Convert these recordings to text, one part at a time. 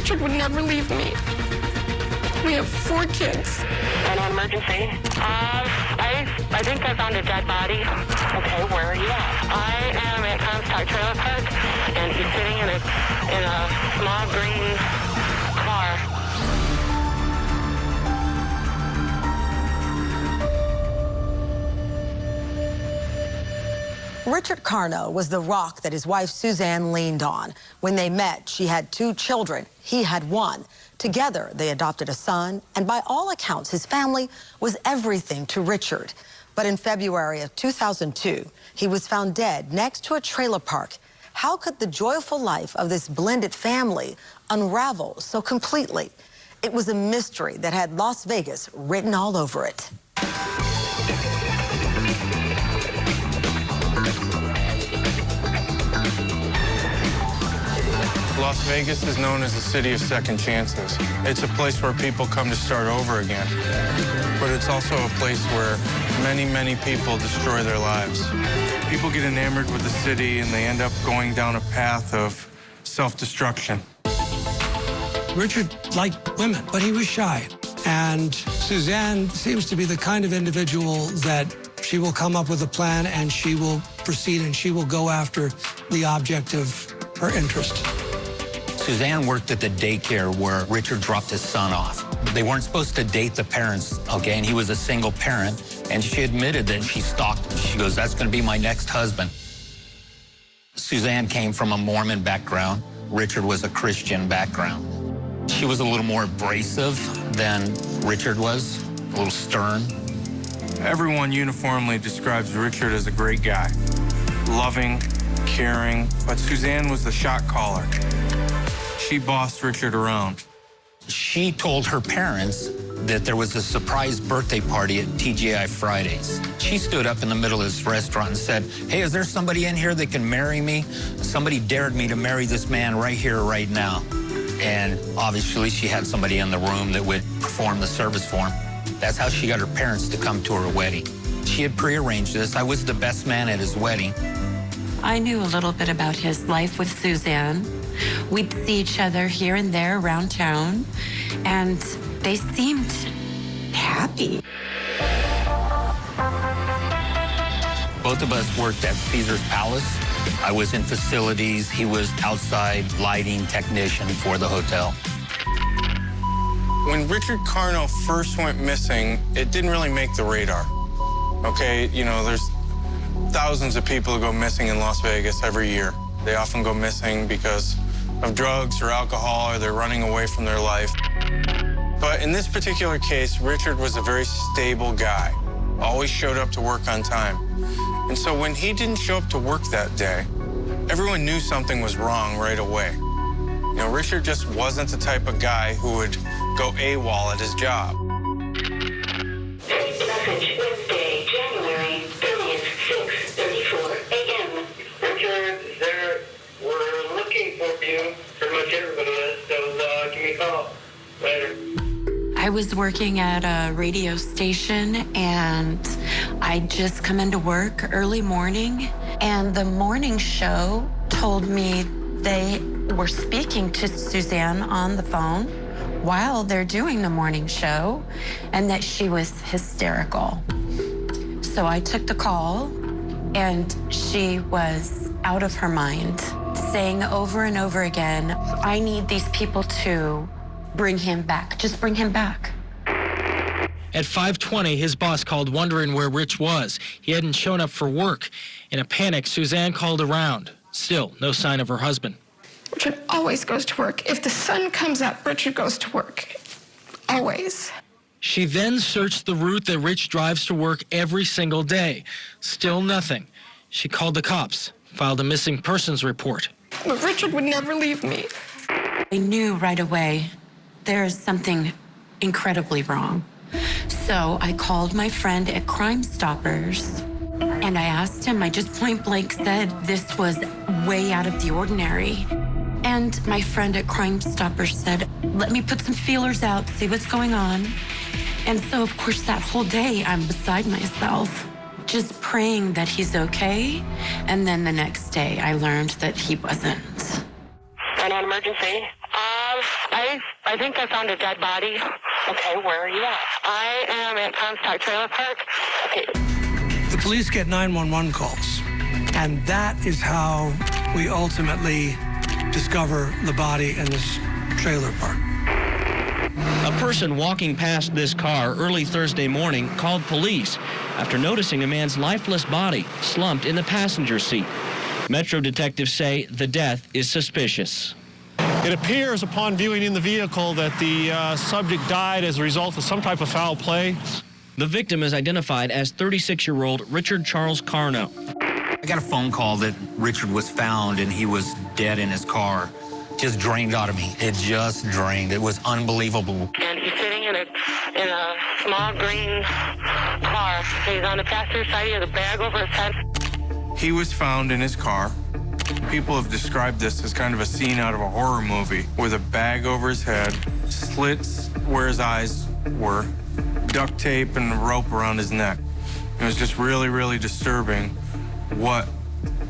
Richard would never leave me. We have 4 kids. An emergency? I think I found a dead body. Okay, where are you at? I am at Comstock Trailer Park, and he's sitting in a small green car. Richard Carno was the rock that his wife Suzanne leaned on. When they met, she had 2 children. He had 1. Together, they adopted a son, and by all accounts, his family was everything to Richard. But in February of 2002, he was found dead next to a trailer park. How could the joyful life of this blended family unravel so completely? It was a mystery that had Las Vegas written all over it. Las Vegas is known as the city of second chances. It's a place where people come to start over again. But it's also a place where many, many people destroy their lives. People get enamored with the city and they end up going down a path of self-destruction. Richard liked women, but he was shy. And Suzanne seems to be the kind of individual that she will come up with a plan and she will proceed and she will go after the object of her interest. Suzanne worked at the daycare where Richard dropped his son off. They weren't supposed to date the parents, okay, and he was a single parent, and she admitted that she stalked him. She goes, that's gonna be my next husband. Suzanne came from a Mormon background. Richard was a Christian background. She was a little more abrasive than Richard was, a little stern. Everyone uniformly describes Richard as a great guy, loving, caring, but Suzanne was the shot caller. She bossed Richard around. She told her parents that there was a surprise birthday party at TGI Fridays. She stood up in the middle of this restaurant and said, hey, is there somebody in here that can marry me? Somebody dared me to marry this man right here, right now. And obviously she had somebody in the room that would perform the service for him. That's how she got her parents to come to her wedding. She had prearranged this. I was the best man at his wedding. I knew a little bit about his life with Suzanne. We'd see each other here and there around town, and they seemed happy. Both of us worked at Caesar's Palace. I was in facilities. He was outside lighting technician for the hotel. When Richard Carno first went missing, it didn't really make the radar. Okay, you know, there's thousands of people who go missing in Las Vegas every year. They often go missing because of drugs or alcohol, or they're running away from their life. But in this particular case, Richard was a very stable guy, always showed up to work on time. And so when he didn't show up to work that day, everyone knew something was wrong right away. You know, Richard just wasn't the type of guy who would go AWOL at his job. Message Wednesday, January 30th, 6:34 a.m. Richard, we're looking for you. Pretty much everybody is, so give me a call. Later. I was working at a radio station, and I'd just come into work early morning, and the morning show told me they were speaking to Suzanne on the phone while they're doing the morning show, and that she was hysterical. So I took the call, and she was out of her mind, saying over and over again, I need these people to bring him back. Just bring him back. At 5:20, his boss called wondering where Rich was. He hadn't shown up for work. In a panic, Suzanne called around. Still, no sign of her husband. Richard always goes to work. If the sun comes up, Richard goes to work. Always. She then searched the route that Rich drives to work every single day. Still nothing. She called the cops, filed a missing persons report. But Richard would never leave me. I knew right away there's something incredibly wrong. So I called my friend at Crime Stoppers, and I asked him, I just point blank said this was way out of the ordinary. And my friend at Crime Stoppers said, let me put some feelers out, see what's going on. And so, of course, that whole day, I'm beside myself, just praying that he's okay. And then the next day, I learned that he wasn't. An emergency? I I think I found a dead body. Okay, where are you at? I am at Comstock Trailer Park. Okay. The police get 911 calls, and that is how we ultimately discover the body in this trailer park. A person walking past this car early Thursday morning called police after noticing a man's lifeless body slumped in the passenger seat. Metro detectives say the death is suspicious. It appears upon viewing in the vehicle that the subject died as a result of some type of foul play. The victim is identified as 36-year-old Richard Charles Carno. I got a phone call that Richard was found and he was dead in his car. Just drained out of me. It just drained. It was unbelievable. And he's sitting in a small green car. He's on the passenger side. He has a bag over his head. He was found in his car. People have described this as kind of a scene out of a horror movie with a bag over his head, slits where his eyes were, duct tape and a rope around his neck. It was just really, really disturbing what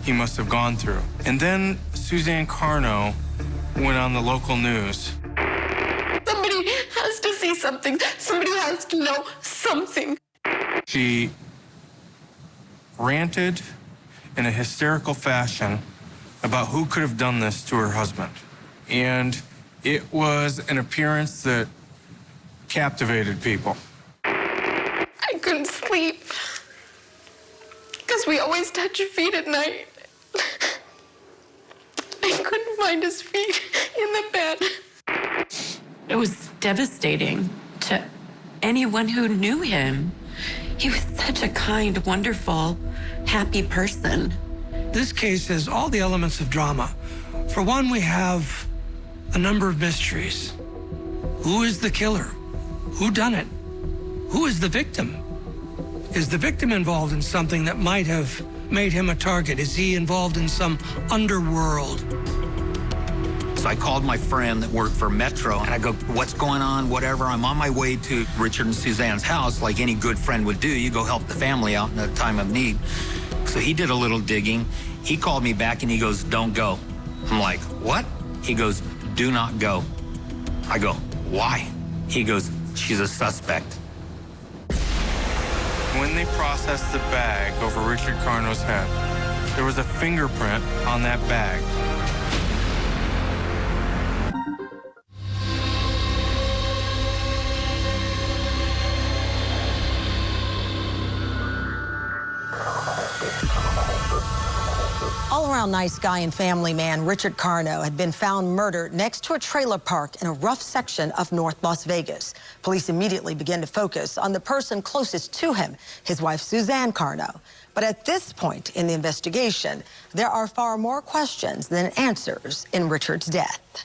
he must have gone through. And then Suzanne Carno went on the local news. Somebody has to see something. Somebody has to know something. She ranted in a hysterical fashion about who could have done this to her husband. And it was an appearance that captivated people. I couldn't sleep because we always touch your feet at night. I couldn't find his feet in the bed. It was devastating to anyone who knew him. He was such a kind, wonderful, happy person. This case has all the elements of drama. For one, we have a number of mysteries. Who is the killer? Who done it? Who is the victim? Is the victim involved in something that might have made him a target? Is he involved in some underworld? So I called my friend that worked for Metro, and I go, what's going on, whatever. I'm on my way to Richard and Suzanne's house, like any good friend would do. You go help the family out in a time of need. So he did a little digging. He called me back, and he goes, don't go. I'm like, what? He goes, do not go. I go, why? He goes, she's a suspect. When they processed the bag over Richard Carno's head, there was a fingerprint on that bag. All-around nice guy and family man Richard Carno had been found murdered next to a trailer park in a rough section of North Las Vegas. Police immediately began to focus on the person closest to him, his wife Suzanne Carno. But at this point in the investigation, there are far more questions than answers in Richard's death.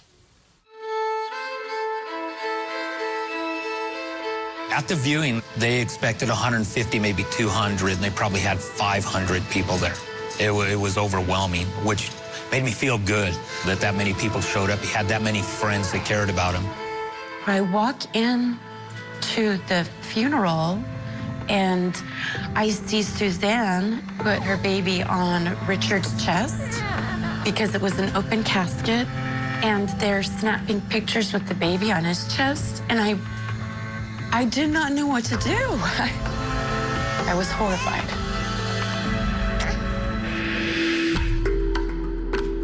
At the viewing, they expected 150, maybe 200, and they probably had 500 people there. It was overwhelming, which made me feel good that many people showed up. He had that many friends that cared about him. I walk in to the funeral, and I see Suzanne put her baby on Richard's chest because it was an open casket, and they're snapping pictures with the baby on his chest, and I did not know what to do. I was horrified.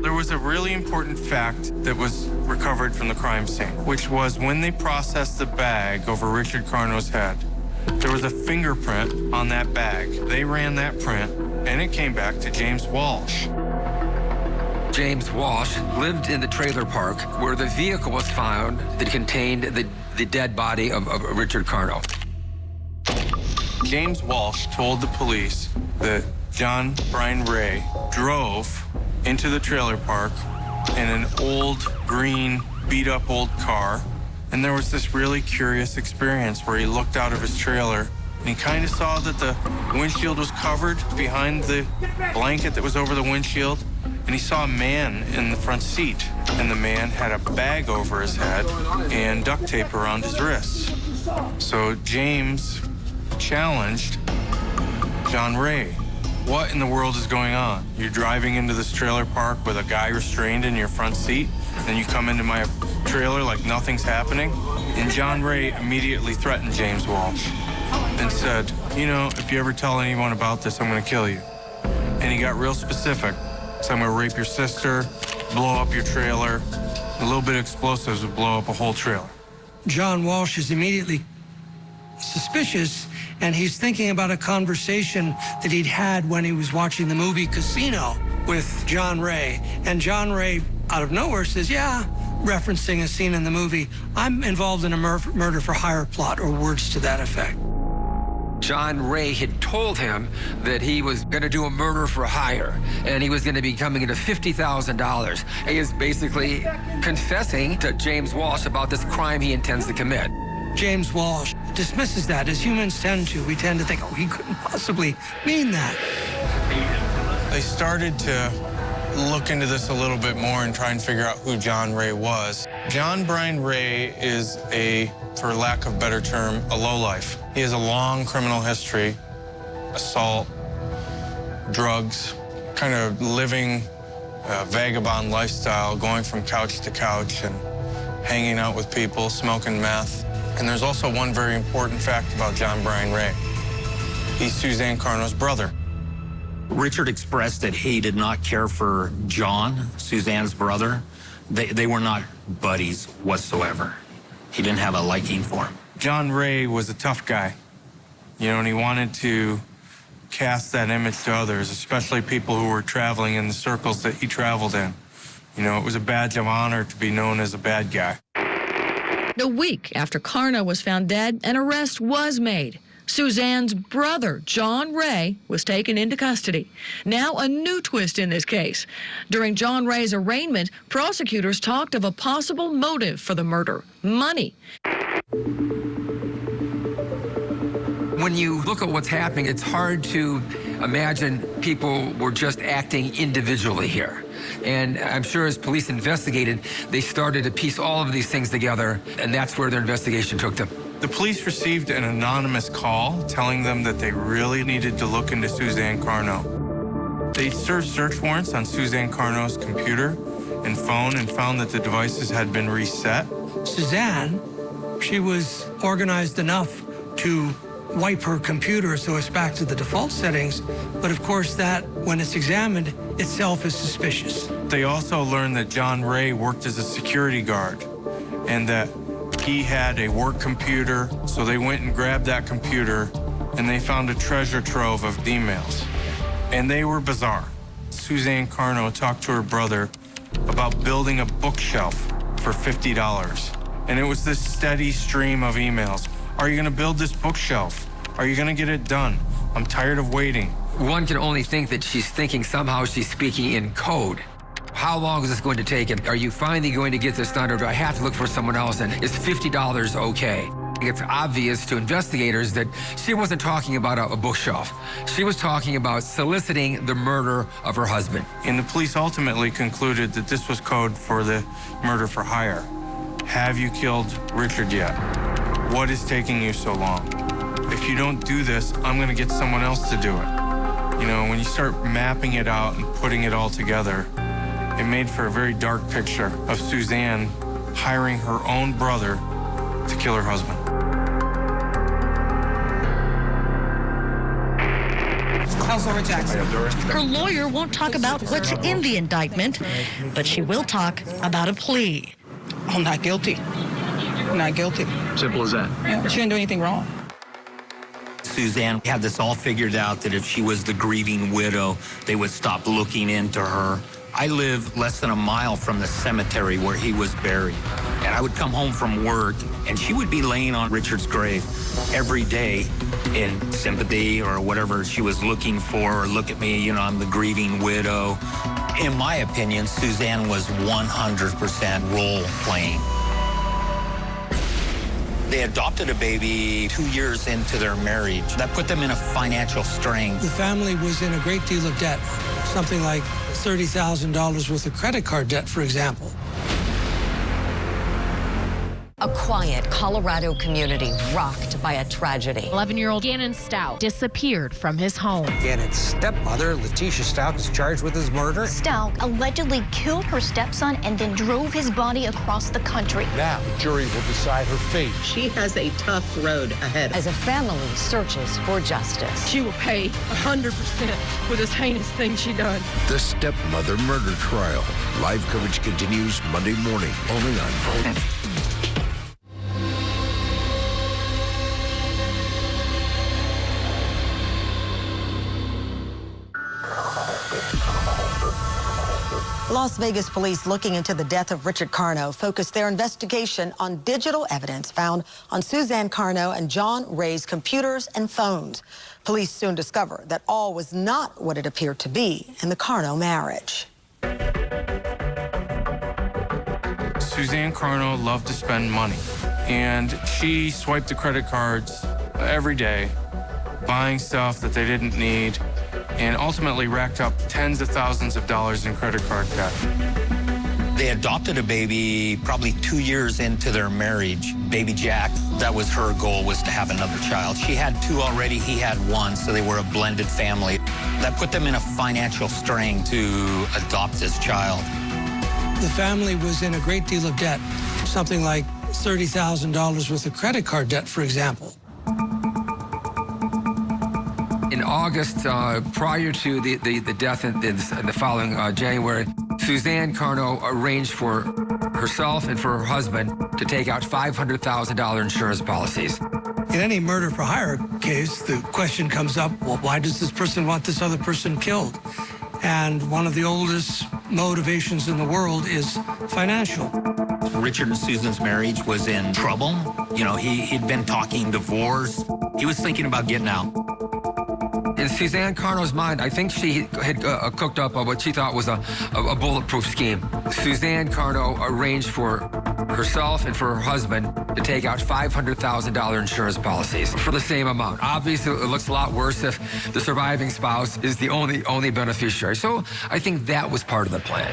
There was a really important fact that was recovered from the crime scene, which was when they processed the bag over Richard Carno's head, there was a fingerprint on that bag. They ran that print, and it came back to James Walsh. James Walsh lived in the trailer park where the vehicle was found that contained the dead body of Richard Carno. James Walsh told the police that John Brian Ray drove into the trailer park in an old, green, beat-up old car. And there was this really curious experience where he looked out of his trailer and he kind of saw that the windshield was covered behind the blanket that was over the windshield. And he saw a man in the front seat. And the man had a bag over his head and duct tape around his wrists. So James challenged John Ray what in the world is going on? You're driving into this trailer park with a guy restrained in your front seat, then you come into my trailer like nothing's happening? And John Ray immediately threatened James Walsh and said, you know, if you ever tell anyone about this, I'm gonna kill you. And he got real specific. So I'm gonna rape your sister, blow up your trailer. A little bit of explosives would blow up a whole trailer. John Walsh is immediately suspicious, and he's thinking about a conversation that he'd had when he was watching the movie Casino with John Ray. And John Ray, out of nowhere, says, yeah, referencing a scene in the movie, I'm involved in a murder for hire plot, or words to that effect. John Ray had told him that he was going to do a murder for hire, and he was going to be coming into $50,000. He is basically confessing to James Walsh about this crime he intends to commit. James Walsh dismisses that, as humans tend to. We tend to think, oh, he couldn't possibly mean that. They started to look into this a little bit more and try and figure out who John Ray was. John Brian Ray is a, for lack of a better term, a lowlife. He has a long criminal history, assault, drugs, kind of living a vagabond lifestyle, going from couch to couch and hanging out with people, smoking meth. And there's also one very important fact about John Brian Ray. He's Suzanne Carno's brother. Richard expressed that he did not care for John, Suzanne's brother. They were not buddies whatsoever. He didn't have a liking for him. John Ray was a tough guy, you know, and he wanted to cast that image to others, especially people who were traveling in the circles that he traveled in. You know, it was a badge of honor to be known as a bad guy. A week after Carno was found dead, an arrest was made. Suzanne's brother, John Ray, was taken into custody. Now a new twist in this case. During John Ray's arraignment, prosecutors talked of a possible motive for the murder: money. When you look at what's happening, it's hard to imagine people were just acting individually here. And I'm sure as police investigated, they started to piece all of these things together, and that's where their investigation took them. The police received an anonymous call telling them that they really needed to look into Suzanne Carno. They served search warrants on Suzanne Carno's computer and phone and found that the devices had been reset. Suzanne, she was organized enough to wipe her computer so it's back to the default settings, but of course that, when it's examined, itself is suspicious. They also learned that John Ray worked as a security guard and that he had a work computer, so they went and grabbed that computer and they found a treasure trove of emails. And they were bizarre. Suzanne Carno talked to her brother about building a bookshelf for $50. And it was this steady stream of emails. Are you gonna build this bookshelf? Are you gonna get it done? I'm tired of waiting. One can only think that she's thinking somehow she's speaking in code. How long is this going to take? And are you finally going to get this done, or do I have to look for someone else? And is $50 okay? It's obvious to investigators that she wasn't talking about a bookshelf. She was talking about soliciting the murder of her husband. And the police ultimately concluded that this was code for the murder for hire. Have you killed Richard yet? What is taking you so long? If you don't do this, I'm gonna get someone else to do it. You know, when you start mapping it out and putting it all together, it made for a very dark picture of Suzanne hiring her own brother to kill her husband. Councilor Jackson. Her lawyer won't talk about what's in the indictment, but she will talk about a plea. I'm not guilty. Not guilty. Simple as that. Yeah, she didn't do anything wrong. Suzanne had this all figured out, that if she was the grieving widow, they would stop looking into her. I live less than a mile from the cemetery where he was buried. And I would come home from work, and she would be laying on Richard's grave every day in sympathy or whatever she was looking for, or look at me, you know, I'm the grieving widow. In my opinion, Suzanne was 100% role-playing. They adopted a baby 2 years into their marriage. That put them in a financial strain. The family was in a great deal of debt, something like $30,000 worth of credit card debt, for example. A quiet Colorado community rocked by a tragedy. 11-year-old Gannon Stout disappeared from his home. Gannon's stepmother, Letitia Stout, is charged with his murder. Stout allegedly killed her stepson and then drove his body across the country. Now, the jury will decide her fate. She has a tough road ahead. As a family searches for justice. She will pay 100% for this heinous thing she done. The stepmother murder trial. Live coverage continues Monday morning, only on Feud. Las Vegas police looking into the death of Richard Carno focused their investigation on digital evidence found on Suzanne Carno and John Ray's computers and phones. Police soon discovered that all was not what it appeared to be in the Carno marriage. Suzanne Carno loved to spend money, and she swiped the credit cards every day, buying stuff that they didn't need, and ultimately racked up tens of thousands of dollars in credit card debt. They adopted a baby probably 2 years into their marriage, baby Jack. That was her goal, was to have another child. She had 2 already, he had 1, so they were a blended family. That put them in a financial strain to adopt this child. The family was in a great deal of debt, something like $30,000 worth of credit card debt, for example. In August, prior to the death in the following January, Suzanne Carno arranged for herself and for her husband to take out $500,000 insurance policies. In any murder for hire case, the question comes up, well, why does this person want this other person killed? And one of the oldest motivations in the world is financial. Richard and Susan's marriage was in trouble. You know, he'd been talking divorce. He was thinking about getting out. In Suzanne Carno's mind, I think she had cooked up what she thought was a bulletproof scheme. Suzanne Carno arranged for herself and for her husband to take out $500,000 insurance policies for the same amount. Obviously, it looks a lot worse if the surviving spouse is the only beneficiary. So I think that was part of the plan.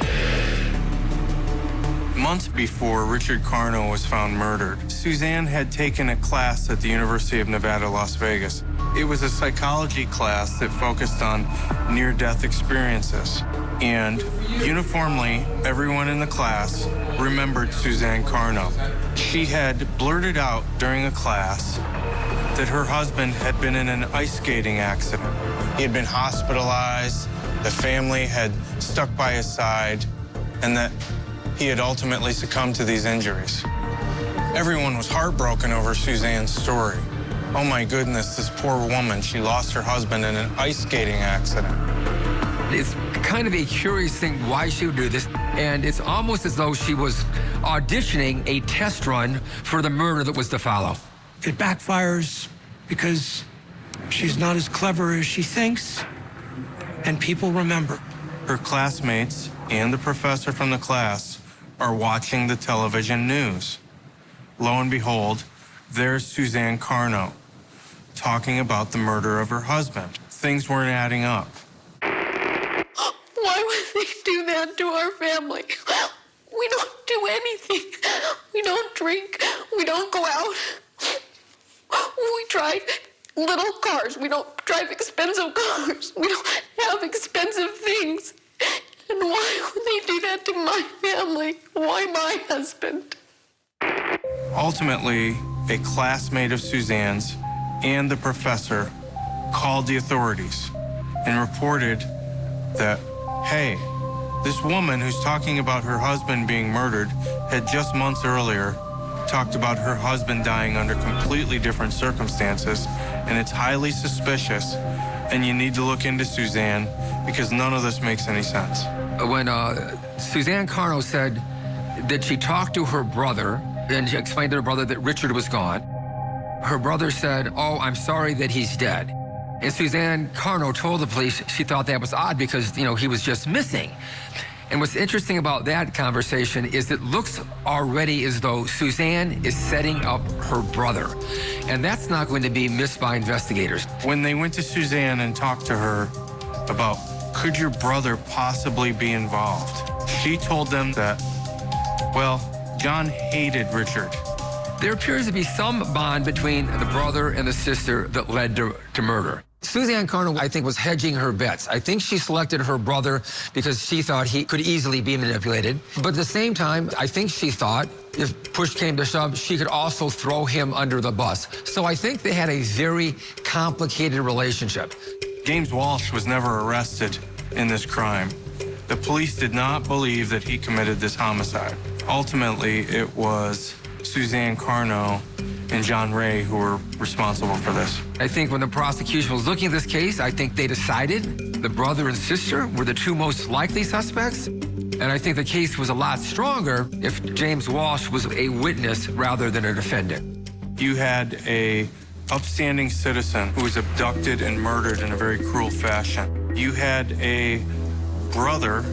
Months before Richard Carno was found murdered, Suzanne had taken a class at the University of Nevada, Las Vegas. It was a psychology class that focused on near-death experiences. And uniformly, everyone in the class remembered Suzanne Carno. She had blurted out during a class that her husband had been in an ice skating accident. He had been hospitalized, the family had stuck by his side, and that he had ultimately succumbed to these injuries. Everyone was heartbroken over Suzanne's story. Oh my goodness, this poor woman, she lost her husband in an ice skating accident. It's kind of a curious thing why she would do this, and it's almost as though she was auditioning a test run for the murder that was to follow. It backfires because she's not as clever as she thinks, and people remember. Her classmates and the professor from the class are watching the television news. Lo and behold, there's Suzanne Carno talking about the murder of her husband. Things weren't adding up. Why would they do that to our family? We don't do anything. We don't drink. We don't go out. We drive little cars. We don't drive expensive cars. We don't have expensive things. And why would they do that to my family? Why my husband? Ultimately, a classmate of Suzanne's and the professor called the authorities and reported that, hey, this woman who's talking about her husband being murdered had just months earlier talked about her husband dying under completely different circumstances, and it's highly suspicious, and you need to look into Suzanne because none of this makes any sense. When Suzanne Carno said that she talked to her brother, and she explained to her brother that Richard was gone, her brother said, oh, I'm sorry that he's dead. And Suzanne Carno told the police she thought that was odd because, you know, he was just missing. And what's interesting about that conversation is it looks already as though Suzanne is setting up her brother. And that's not going to be missed by investigators. When they went to Suzanne and talked to her about, could your brother possibly be involved? She told them that, well, John hated Richard, There appears to be some bond between the brother and the sister that led to murder. Suzanne Carno, I think, was hedging her bets. I think she selected her brother because she thought he could easily be manipulated. But at the same time, I think she thought if push came to shove, she could also throw him under the bus. So I think they had a very complicated relationship. James Walsh was never arrested in this crime. The police did not believe that he committed this homicide. Ultimately, it was Suzanne Carno and John Ray who were responsible for this. I think when the prosecution was looking at this case, I think they decided the brother and sister were the two most likely suspects. And I think the case was a lot stronger if James Walsh was a witness rather than a defendant. You had a upstanding citizen who was abducted and murdered in a very cruel fashion. You had a brother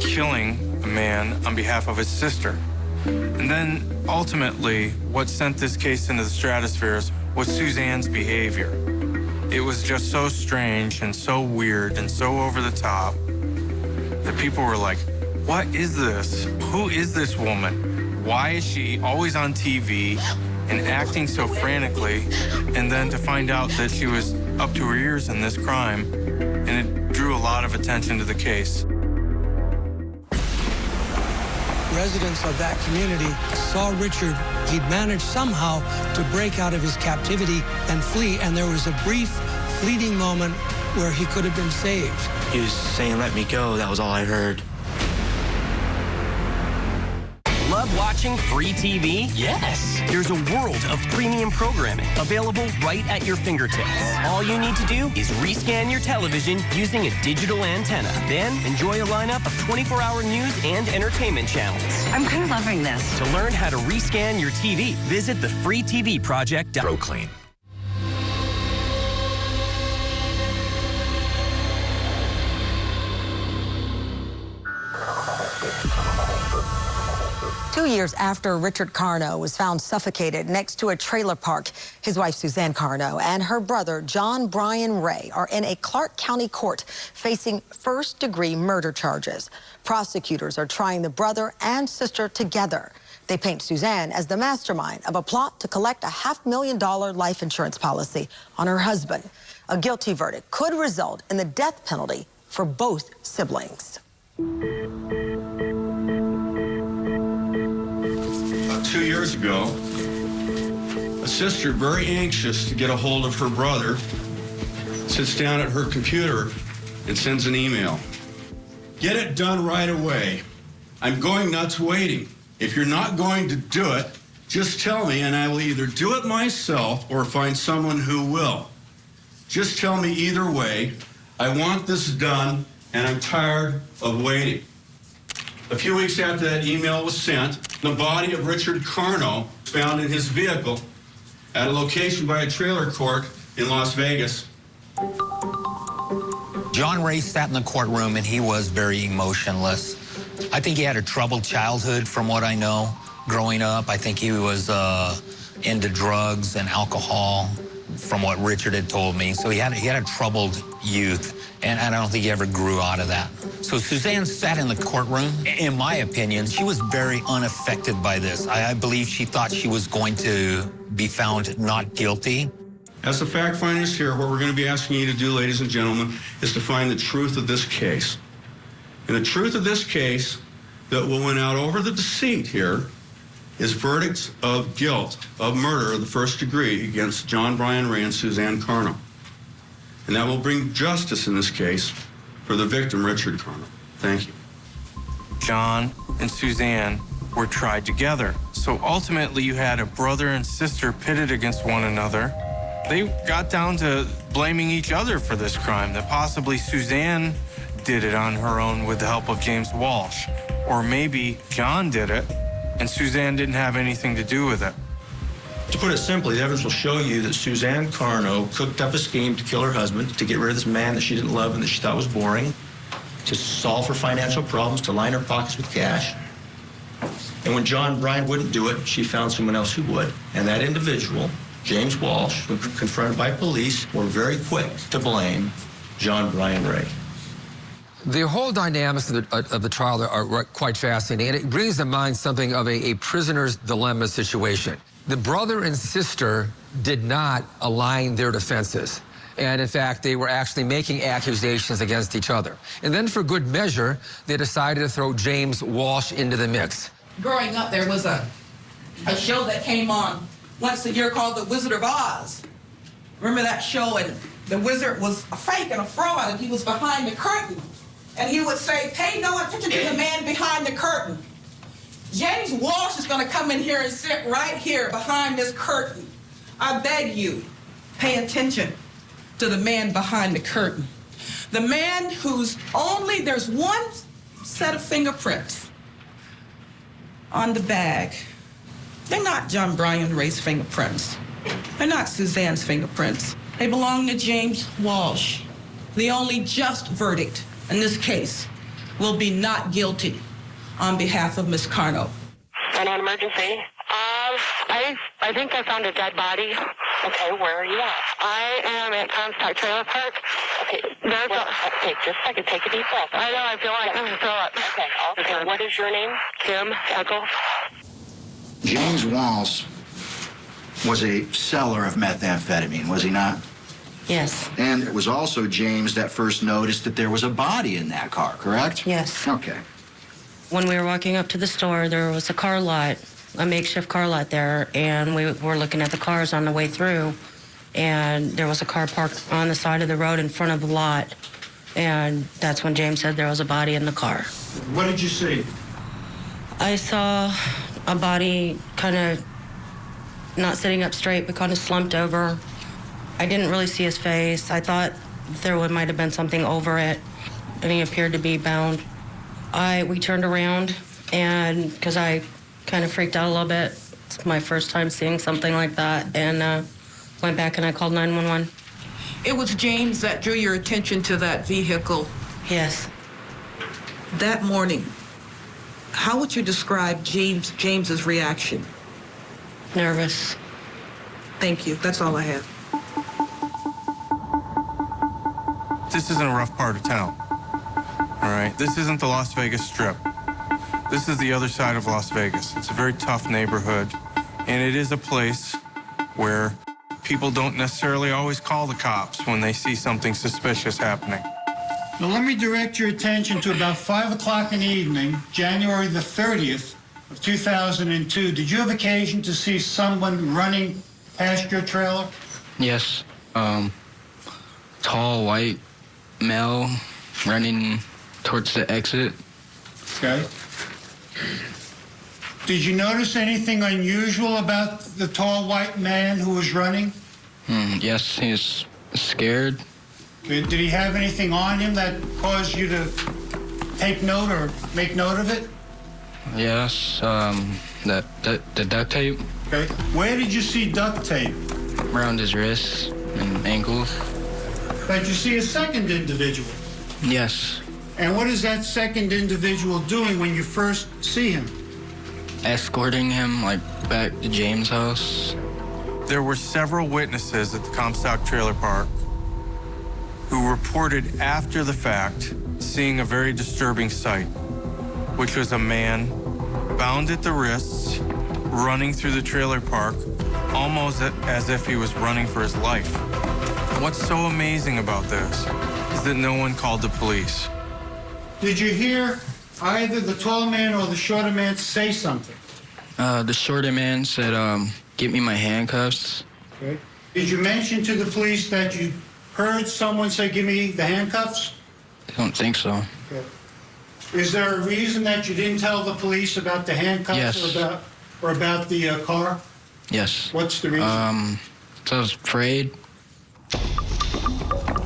killing a man on behalf of his sister. And then, ultimately, what sent this case into the stratosphere was Suzanne's behavior. It was just so strange and so weird and so over the top that people were like, what is this? Who is this woman? Why is she always on TV and acting so frantically? And then to find out that she was up to her ears in this crime, and it drew a lot of attention to the case. Residents of that community saw Richard. He'd managed somehow to break out of his captivity and flee, and there was a brief, fleeting moment where he could have been saved. He was saying, "Let me go." That was all I heard. Love watching free TV? Yes! There's a world of premium programming available right at your fingertips. All you need to do is rescan your television using a digital antenna. Then enjoy a lineup of 24-hour news and entertainment channels. I'm kind of loving this. To learn how to rescan your TV, visit thefreetvproject.com. ProClean. Two years after Richard Carno was found suffocated next to a trailer park, his wife Suzanne Carno and her brother John Brian Ray are in a Clark County court facing first-degree murder charges. Prosecutors are trying the brother and sister together. They paint Suzanne as the mastermind of a plot to collect a $500,000 life insurance policy on her husband. A guilty verdict could result in the death penalty for both siblings. 2 years ago, a sister, very anxious to get a hold of her brother, sits down at her computer and sends an email. Get it done right away. I'm going nuts waiting. If you're not going to do it, just tell me and I will either do it myself or find someone who will. Just tell me either way. I want this done and I'm tired of waiting. A few weeks after that email was sent, the body of Richard Carno was found in his vehicle at a location by a trailer court in Las Vegas. John Ray sat in the courtroom and he was very emotionless. I think he had a troubled childhood from what I know. Growing up, I think he was into drugs and alcohol from what Richard had told me. So he had a troubled youth, and I don't think he ever grew out of that. So Suzanne sat in the courtroom. In my opinion, she was very unaffected by this. I believe she thought she was going to be found not guilty. As the fact finders here, what we're going to be asking you to do, ladies and gentlemen, is to find the truth of this case. And the truth of this case that will win out over the deceit here is verdicts of guilt of murder of the first degree against John Brian Ray and Suzanne Carno. And that will bring justice in this case for the victim, Richard Carno. Thank you. John and Suzanne were tried together. So ultimately you had a brother and sister pitted against one another. They got down to blaming each other for this crime, that possibly Suzanne did it on her own with the help of James Walsh. Or maybe John did it and Suzanne didn't have anything to do with it. To put it simply, the evidence will show you that Suzanne Carno cooked up a scheme to kill her husband, to get rid of this man that she didn't love and that she thought was boring, to solve her financial problems, to line her pockets with cash. And when John Bryan wouldn't do it, she found someone else who would. And that individual, James Walsh, when confronted by police, were very quick to blame John Brian Ray. The whole dynamics of the trial are quite fascinating, and it brings to mind something of a prisoner's dilemma situation. The brother and sister did not align their defenses. And in fact, they were actually making accusations against each other. And then for good measure, they decided to throw James Walsh into the mix. Growing up, there was a show that came on once a year called The Wizard of Oz. Remember that show? And the wizard was a fake and a fraud, and he was behind the curtain. And he would say, pay no attention to the man behind the curtain. James Walsh is going to come in here and sit right here behind this curtain. I beg you, pay attention to the man behind the curtain. The man whose there's one set of fingerprints on the bag. They're not John Brian Ray's fingerprints. They're not Suzanne's fingerprints. They belong to James Walsh. The only just verdict in this case will be not guilty on behalf of Miss Carno. And an emergency? I think I found a dead body. Okay, where are you at? I am at Comstock Trailer Park. Okay, just a second. Take a deep breath. I know, I feel like I'm going to throw up. Okay, what is your name? Kim Eccles. James Walsh was a seller of methamphetamine, was he not? Yes. And it was also James that first noticed that there was a body in that car, correct? Yes. Okay. When we were walking up to the store, there was a car lot, a makeshift car lot there, and we were looking at the cars on the way through, and there was a car parked on the side of the road in front of the lot, and that's when James said there was a body in the car. What did you see? I saw a body kind of not sitting up straight, but kind of slumped over. I didn't really see his face. I thought there might have been something over it, and he appeared to be bound. We turned around, and because I kind of freaked out a little bit. It's my first time seeing something like that, and went back and I called 911. It was James that drew your attention to that vehicle. Yes. That morning, how would you describe James's reaction? Nervous. Thank you. That's all I have. This isn't a rough part of town, all right? This isn't the Las Vegas Strip. This is the other side of Las Vegas. It's a very tough neighborhood, and it is a place where people don't necessarily always call the cops when they see something suspicious happening. Now, let me direct your attention to about 5 o'clock in the evening, January the 30th of 2002. Did you have occasion to see someone running past your trailer? Yes. Tall, white male running towards the exit. Okay. Did you notice anything unusual about the tall white man who was running? Yes, he was scared. Did he have anything on him that caused you to take note or make note of it? Yes, the duct tape. Okay. Where did you see duct tape? Around his wrists and ankles. Did you see a second individual? Yes. And what is that second individual doing when you first see him? Escorting him, back to James' house. There were several witnesses at the Comstock Trailer Park who reported after the fact seeing a very disturbing sight, which was a man bound at the wrists, running through the trailer park, almost as if he was running for his life. What's so amazing about this is that no one called the police. Did you hear either the taller man or the shorter man say something? The shorter man said, get me my handcuffs. Okay. Did you mention to the police that you heard someone say, give me the handcuffs? I don't think so. Okay. Is there a reason that you didn't tell the police about the handcuffs? Yes. or about the car? Yes. What's the reason? So I was afraid.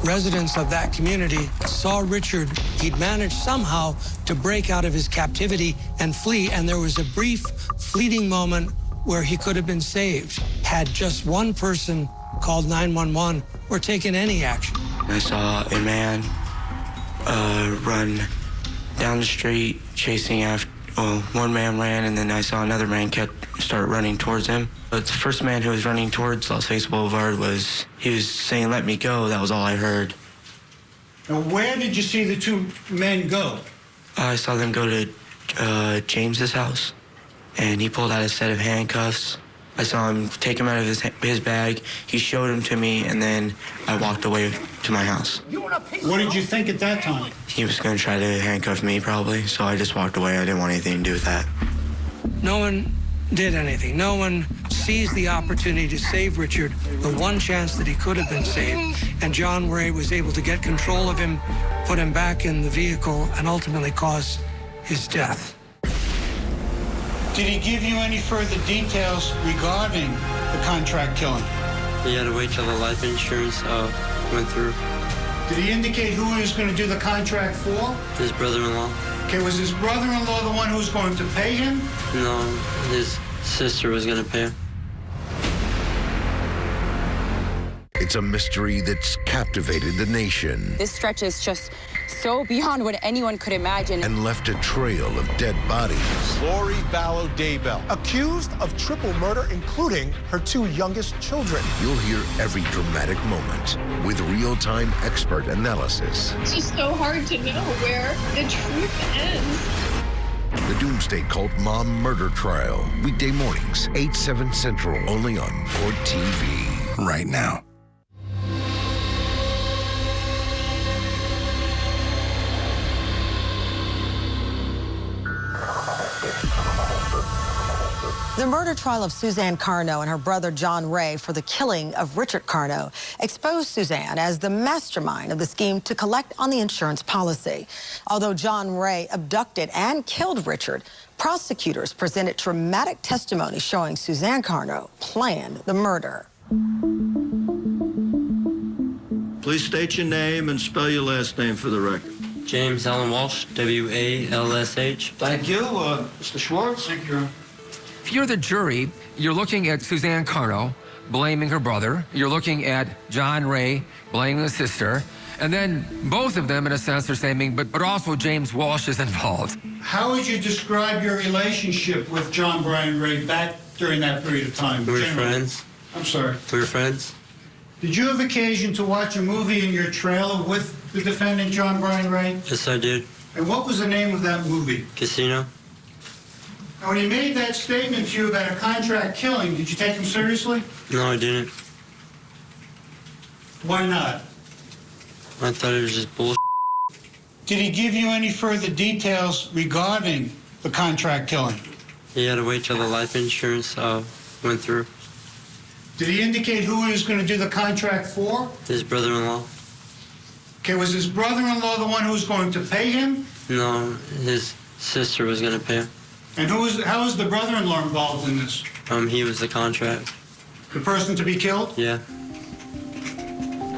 Residents of that community saw Richard. He'd managed somehow to break out of his captivity and flee, and there was a brief, fleeting moment where he could have been saved had just one person called 911 or taken any action. I saw a man run down the street chasing after, one man ran, and then I saw another man start running towards him. But the first man who was running towards Las Vegas Boulevard he was saying, let me go. That was all I heard. Now, where did you see the two men go? I saw them go to James's house, and he pulled out a set of handcuffs, I saw him take him out of his bag. He showed him to me, and then I walked away to my house. What did you think at that time? He was going to try to handcuff me, probably, so I just walked away. I didn't want anything to do with that. No one did anything. No one seized the opportunity to save Richard, the one chance that he could have been saved. And John Ray was able to get control of him, put him back in the vehicle, and ultimately cause his death. Did he give you any further details regarding the contract killing? He had to wait till the life insurance went through. Did he indicate who he was going to do the contract for? His brother-in-law. Okay, was his brother-in-law the one who was going to pay him? No, his sister was going to pay him. It's a mystery that's captivated the nation. This stretch is just so beyond what anyone could imagine. And left a trail of dead bodies. Lori Vallow Daybell, accused of triple murder, including her 2 youngest children. You'll hear every dramatic moment with real-time expert analysis. It's just so hard to know where the truth ends. The Doomsday Cult Mom Murder Trial. Weekday mornings, 8, 7 Central, only on Court TV. Right now. The murder trial of Suzanne Carno and her brother John Ray for the killing of Richard Carno exposed Suzanne as the mastermind of the scheme to collect on the insurance policy. Although John Ray abducted and killed Richard, prosecutors presented dramatic testimony showing Suzanne Carno planned the murder. Please state your name and spell your last name for the record. James Allen Walsh, W-A-L-S-H. Thank you. Mr. Schwartz? Thank you. If you're the jury, you're looking at Suzanne Carno blaming her brother. You're looking at John Ray blaming his sister. And then both of them, in a sense, are saying, but also James Walsh is involved. How would you describe your relationship with John Brian Ray back during that period of time? We were friends. I'm sorry. We were friends. Did you have occasion to watch a movie in your trailer with the defendant, John Brian Ray? Yes, I did. And what was the name of that movie? Casino. Now, when he made that statement to you about a contract killing, did you take him seriously? No, I didn't. Why not? I thought it was just bullshit. Did he give you any further details regarding the contract killing? He had to wait till the life insurance went through. Did he indicate who he was going to do the contract for? His brother-in-law. Okay, was his brother-in-law the one who was going to pay him? No, his sister was going to pay him. And how was the brother-in-law involved in this? He was the contract. The person to be killed? Yeah.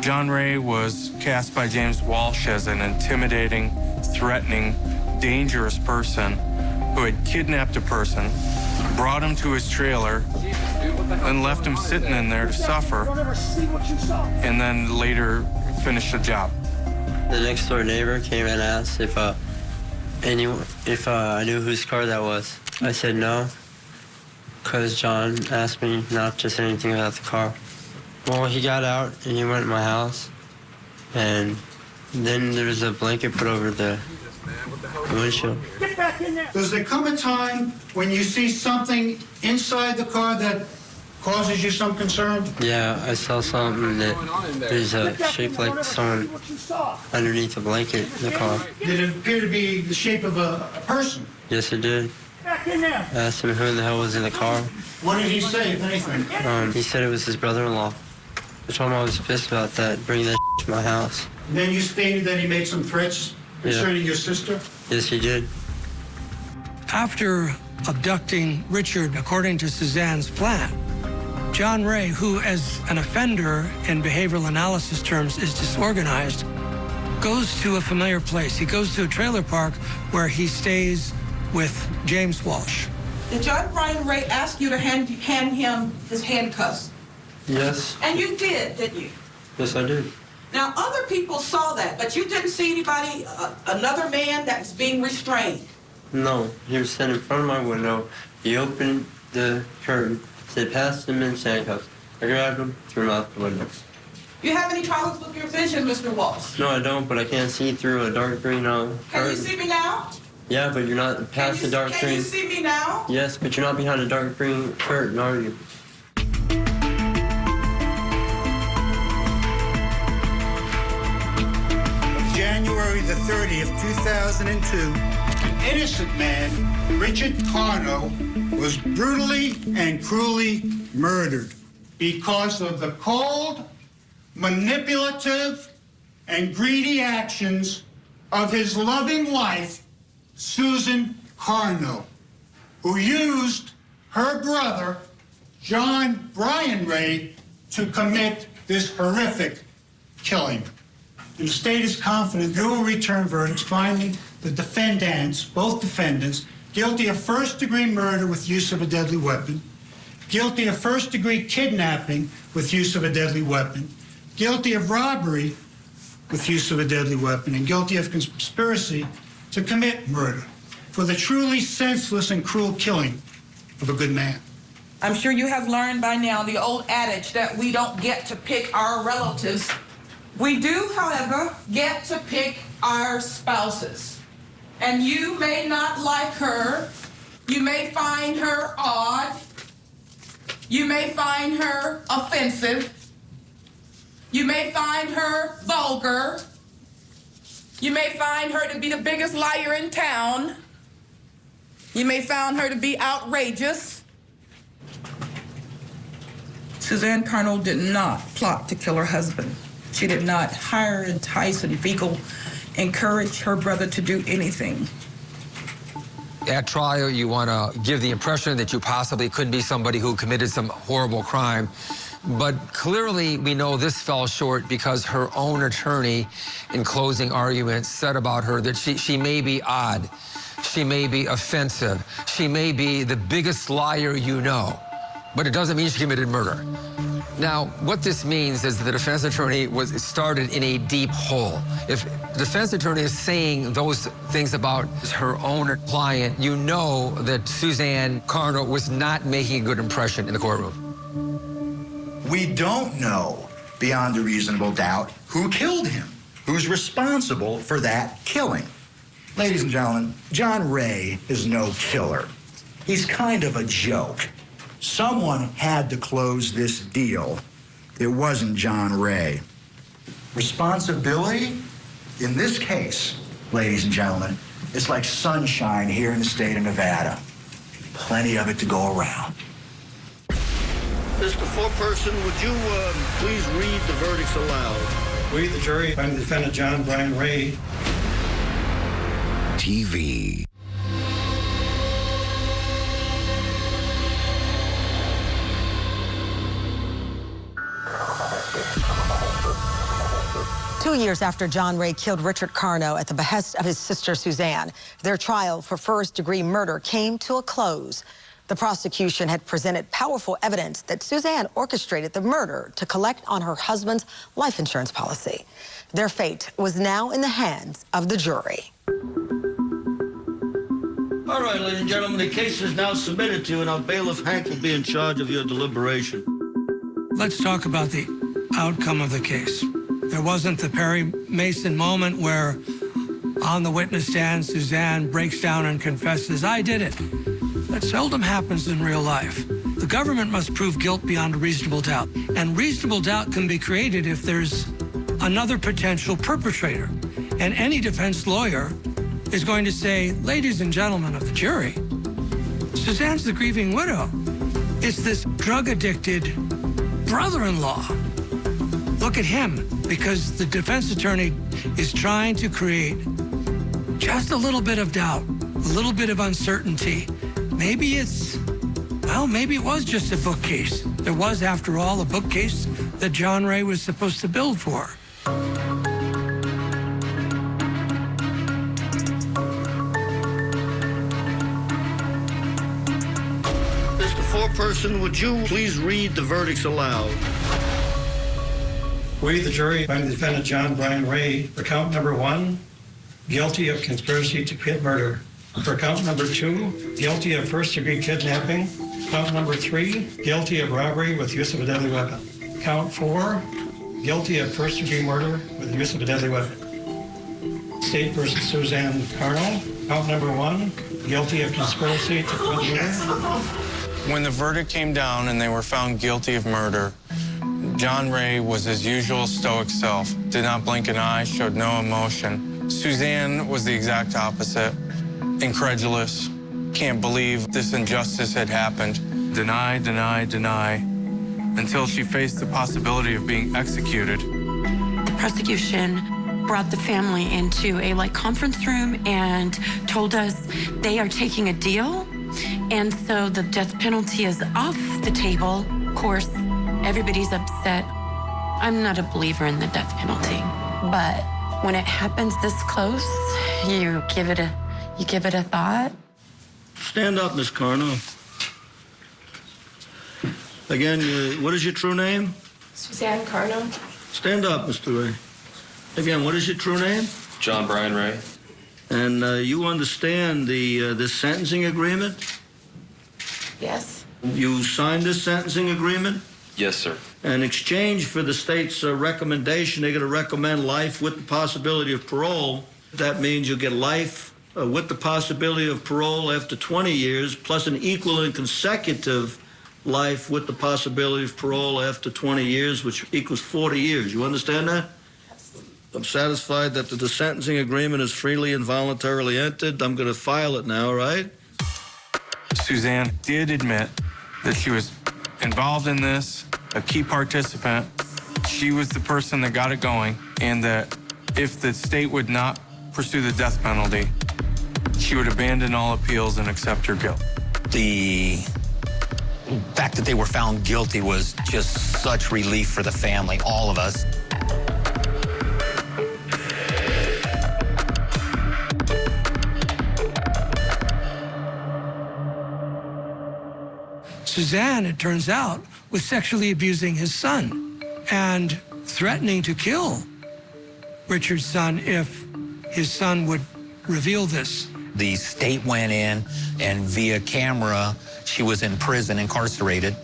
John Ray was cast by James Walsh as an intimidating, threatening, dangerous person who had kidnapped a person, brought him to his trailer, and left him sitting in there to suffer, and then later finished the job. The next door neighbor came and asked if I knew whose car that was. I said no, because John asked me not to say anything about the car. Well, he got out and he went to my house, and then there was a blanket put over the windshield. Get back in there! Does there come a time when you see something inside the car that causes you some concern? Yeah, I saw something that is shaped like someone underneath a blanket in the car. Did it appear to be the shape of a person? Yes, it did. Back in there! I asked him who the hell was in the car. What did he say, if anything? He said it was his brother-in-law. I told him I was pissed about that, bringing that to my house. And then you stated that he made some threats concerning your sister? Yes, he did. After abducting Richard, according to Suzanne's plan, John Ray, who as an offender in behavioral analysis terms is disorganized, goes to a familiar place. He goes to a trailer park where he stays with James Walsh. Did John Brian Ray ask you to hand him his handcuffs? Yes. And you did, didn't you? Yes, I did. Now, other people saw that, but you didn't see anybody, another man that was being restrained. No, he was standing in front of my window. He opened the curtain, said, pass him in handcuffs. I grabbed him, threw him out the window. You have any problems with your vision, Mr. Walsh? No, I don't, but I can't see through a dark green curtain. Can you see me now? Yeah, but you're not past the dark green. Can you see me now? Yes, but you're not behind a dark green curtain, are you? January the 30th, 2002, an innocent man, Richard Carno, was brutally and cruelly murdered because of the cold, manipulative, and greedy actions of his loving wife, Susan Carno, who used her brother, John Brian Ray, to commit this horrific killing. And the state is confident they will return verdicts finding the defendants, both defendants, guilty of first-degree murder with use of a deadly weapon, guilty of first-degree kidnapping with use of a deadly weapon, guilty of robbery with use of a deadly weapon, and guilty of conspiracy to commit murder for the truly senseless and cruel killing of a good man. I'm sure you have learned by now the old adage that we don't get to pick our relatives. We do, however, get to pick our spouses. And you may not like her. You may find her odd. You may find her offensive. You may find her vulgar. You may find her to be the biggest liar in town. You may find her to be outrageous. Suzanne Carno did not plot to kill her husband. She did not hire, entice, and vehicle, encourage her brother to do anything. At trial, you want to give the impression that you possibly could be somebody who committed some horrible crime. But clearly, we know this fell short because her own attorney, in closing arguments, said about her that she may be odd, she may be offensive, she may be the biggest liar you know, but it doesn't mean she committed murder. Now, what this means is that the defense attorney was started in a deep hole. If the defense attorney is saying those things about her own client, you know that Suzanne Carno was not making a good impression in the courtroom. We don't know beyond a reasonable doubt who killed him, who's responsible for that killing. Ladies and gentlemen, John Ray is no killer. He's kind of a joke. Someone had to close this deal. It wasn't John Ray. Responsibility, in this case, ladies and gentlemen, it's like sunshine here in the state of Nevada. Plenty of it to go around. Mr. Foreperson, would you please read the verdicts aloud? We, the jury, find the defendant John Brian Ray. TV. Two years after John Ray killed Richard Carno at the behest of his sister Suzanne, their trial for first-degree murder came to a close. The prosecution had presented powerful evidence that Suzanne orchestrated the murder to collect on her husband's life insurance policy. Their fate was now in the hands of the jury. All right, ladies and gentlemen, the case is now submitted to you, and our bailiff Hank will be in charge of your deliberation. Let's talk about the outcome of the case. There wasn't the Perry Mason moment where on the witness stand, Suzanne breaks down and confesses, I did it. That seldom happens in real life. The government must prove guilt beyond a reasonable doubt. And reasonable doubt can be created if there's another potential perpetrator. And any defense lawyer is going to say, ladies and gentlemen of the jury, Suzanne's the grieving widow. It's this drug-addicted brother-in-law. Look at him, because the defense attorney is trying to create just a little bit of doubt, a little bit of uncertainty. Maybe maybe it was just a bookcase. There was, after all, a bookcase that John Ray was supposed to build for. Mr. Foreperson, would you please read the verdicts aloud? We, the jury, find the defendant John Brian Ray for count number 1, guilty of conspiracy to commit murder. For count number 2, guilty of first-degree kidnapping. Count number 3, guilty of robbery with use of a deadly weapon. Count 4, guilty of first-degree murder with the use of a deadly weapon. State versus Suzanne Carno. Count number 1, guilty of conspiracy to commit murder. When the verdict came down and they were found guilty of murder, John Ray was his usual stoic self, did not blink an eye, showed no emotion. Suzanne was the exact opposite. Incredulous, can't believe this injustice had happened. Deny, deny, deny, until she faced the possibility of being executed. The prosecution brought the family into a conference room and told us they are taking a deal, and so the death penalty is off the table. Of course, everybody's upset. I'm not a believer in the death penalty, but when it happens this close, you give it a thought. Stand up, Miss Carno. Again, what is your true name? Suzanne Carno. Stand up, Mr. Ray. Again, what is your true name? John Brian Ray. And you understand the sentencing agreement? Yes. You signed this sentencing agreement? Yes, sir. In exchange for the state's recommendation, they're going to recommend life with the possibility of parole. That means you'll get life with the possibility of parole after 20 years, plus an equal and consecutive life with the possibility of parole after 20 years, which equals 40 years. You understand that? I'm satisfied that the sentencing agreement is freely and voluntarily entered. I'm going to file it now, right? Suzanne did admit that she was involved in this, a key participant. She was the person that got it going, and that if the state would not pursue the death penalty, she would abandon all appeals and accept her guilt. The fact that they were found guilty was just such relief for the family, all of us. Suzanne, it turns out, was sexually abusing his son and threatening to kill Richard's son if his son would reveal this. The state went in, and via camera, she was in prison, incarcerated.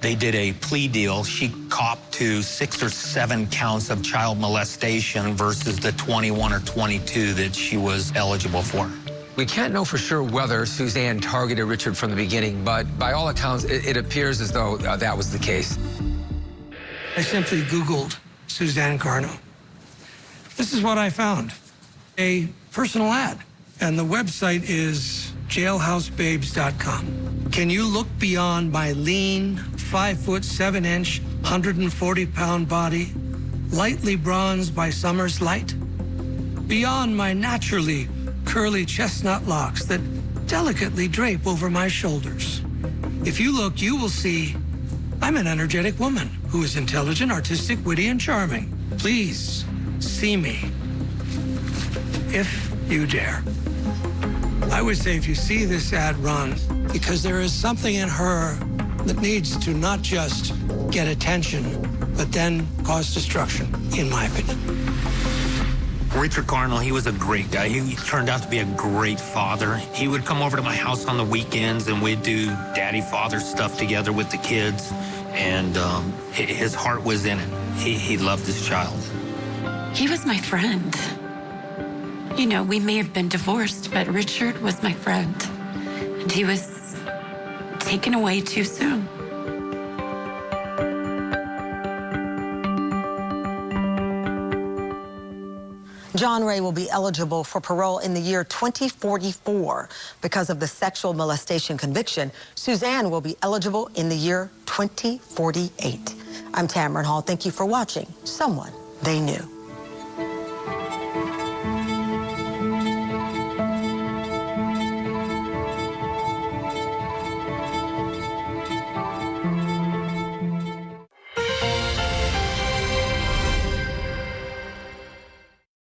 They did a plea deal. She copped to 6 or 7 counts of child molestation versus the 21 or 22 that she was eligible for. We can't know for sure whether Suzanne targeted Richard from the beginning, but by all accounts, it appears as though that was the case. I simply Googled Suzanne Carno. This is what I found, a personal ad, and the website is jailhousebabes.com. Can you look beyond my lean, 5'7" 140-pound body, lightly bronzed by summer's light? Beyond my naturally curly chestnut locks that delicately drape over my shoulders. If you look, you will see I'm an energetic woman who is intelligent, artistic, witty, and charming. Please see me if you dare. I would say if you see this ad, run, because there is something in her that needs to not just get attention, but then cause destruction, in my opinion. Richard Carno, he was a great guy. He turned out to be a great father. He would come over to my house on the weekends, and we'd do daddy-father stuff together with the kids, and his heart was in it. He loved his child. He was my friend. You know, we may have been divorced, but Richard was my friend, and he was taken away too soon. John Ray will be eligible for parole in the year 2044 because of the sexual molestation conviction. Suzanne will be eligible in the year 2048. I'm Tamron Hall. Thank you for watching Someone They Knew.